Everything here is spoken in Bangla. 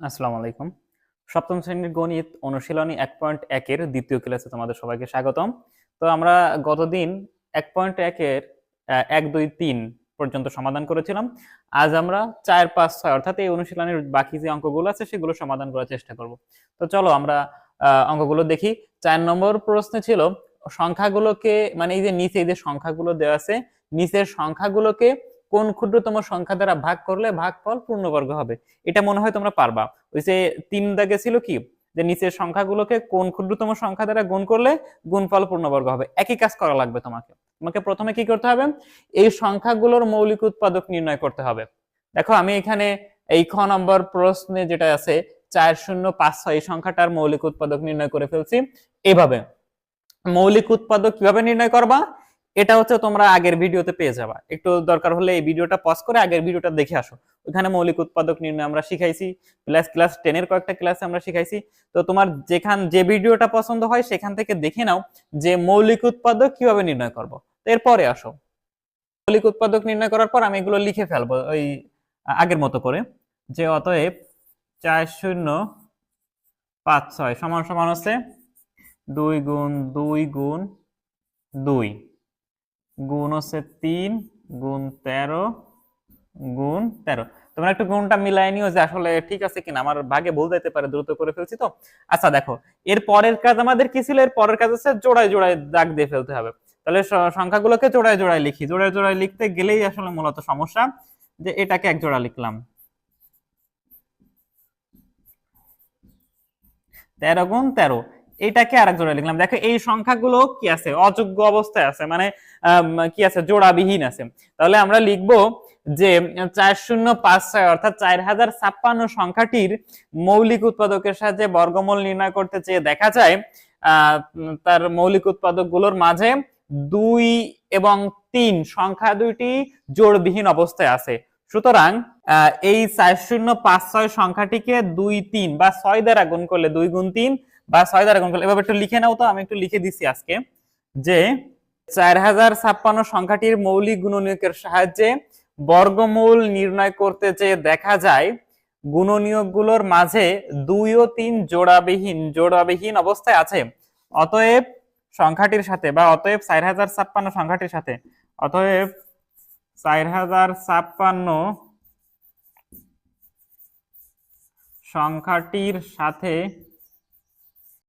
আসসালামু আলাইকুম। সপ্তম শ্রেণীর গণিত অনুশীলনী ১.১ এর দ্বিতীয় ক্লাসে তোমাদের সবাইকে স্বাগতম। তো আমরা গতদিন ১.১ এর ১, ২, ৩ পর্যন্ত সমাধান করেছিলাম। আজ আমরা ৪, ৫, ৬ অর্থাৎ এই অনুশীলনের বাকি যে অঙ্কগুলো আছে সেগুলো সমাধান করার চেষ্টা করব। তো চলো আমরা অঙ্কগুলো দেখি। ৪ নম্বর প্রশ্নে ছিল সংখ্যাগুলোকে, মানে এই যে নিচে এই যে সংখ্যাগুলো দেওয়া আছে, নিচের সংখ্যাগুলোকে কোন ক্ষুদ্রতম সংখ্যা দ্বারা ভাগ করলে ভাগফল পূর্ণবর্গ হবে। এটা মনে হয় তোমরা পারবা। ওই যে ৩ দাগে ছিল কি, যে নিচের সংখ্যাগুলোকে কোন ক্ষুদ্রতম সংখ্যা দ্বারা গুণ করলে গুণফল পূর্ণবর্গ হবে। একই কাজ করা লাগবে তোমাকে। তোমাকে প্রথমে কি করতে হবে, এই সংখ্যাগুলোর মৌলিক উৎপাদক নির্ণয় করতে হবে। দেখো আমি এখানে এই খ নম্বর প্রশ্নে যেটা আছে 4056 এই সংখ্যাটার মৌলিক উৎপাদক নির্ণয় করে ফেলছি। এভাবে মৌলিক উৎপাদক কিভাবে নির্ণয় করবা, এটা হচ্ছে তোমরা আগের ভিডিওতে পেয়ে যাবা। একটু দরকার হলে এই ভিডিওটা পজ করে আগের ভিডিওটা দেখে আসো। ওখানে মৌলিক উৎপাদক নির্ণয় আমরা শিখাইছি, প্লাস ক্লাস 10 এর কয়েকটা ক্লাসে আমরা শিখাইছি। তো তোমার যে ভিডিওটা পছন্দ হয় সেখান থেকে দেখে নাও যে মৌলিক উৎপাদক কিভাবে নির্ণয় করব। এরপরে আসো, মৌলিক উৎপাদক নির্ণয় করার পর আমি এগুলো লিখে ফেলবো ওই আগের মতো করে, যে অতএব 4056 সমান সমান হচ্ছে 2 গুণ 2 গুণ 2 গুণ হচ্ছে 3 গুণ 13 গুণ 13। তোমরা একটু গুণটা মিলাই নিও যে আসলে ঠিক আছে কিনা, আমার ভাগে ভুল যাইতে পারে, দ্রুত করে ফেলছি তো। আচ্ছা দেখো, এর পরের কাজ আমাদের কি ছিল, এর পরের কাজ হচ্ছে জোড়ায় জোড়ায় দাগ দিয়ে ফেলতে হবে। তাহলে সংখ্যাগুলোকে জোড়ায় জোড়ায় লিখি। জোড়ায় জোড়ায় লিখতে গেলেই আসলে মূলত সমস্যা, যে এটাকে এক জোড়া লিখলাম 13 গুণ 13, এটাকে আরেক জোড়া লিখলাম। দেখো এই সংখ্যাগুলো কি আছে, অযোগ্য অবস্থায় আছে, মানে কি আছে, জোড়াবিহীন আছে। তাহলে আমরা লিখবো যে 4056 অর্থাৎ 4056 সংখ্যাটির মৌলিক উৎপাদকের সাহায্যে বর্গমূল নির্ণয় করতে চেয়ে দেখা যায় তার মৌলিক উৎপাদক গুলোর মাঝে 2 এবং 3 সংখ্যা দুইটি জোড়বিহীন অবস্থায় আছে। সুতরাং এই 4056 সংখ্যাটিকে 2, 3 বা 6 দ্বারা গুণ করলে, 2 গুণ 3 বা 6 দ্বারা গুণ করলে, এভাবে একটু লিখে নাও তো, আমি একটু লিখে দিচ্ছি আজকে, যে 4056 সংখ্যাটির মৌলিক গুণনীয়কের সাহায্যে বর্গমূল নির্ণয় করতে চেয়ে দেখা যায় গুণনীয়কগুলোর মাঝে 2 ও 3 জোড়াবিহীন অবস্থায় আছে। অতএব সংখ্যাটির সাথে, বা অতএব 4056 সংখ্যাটির সাথে, অতএব 4056 সংখ্যাটির সাথে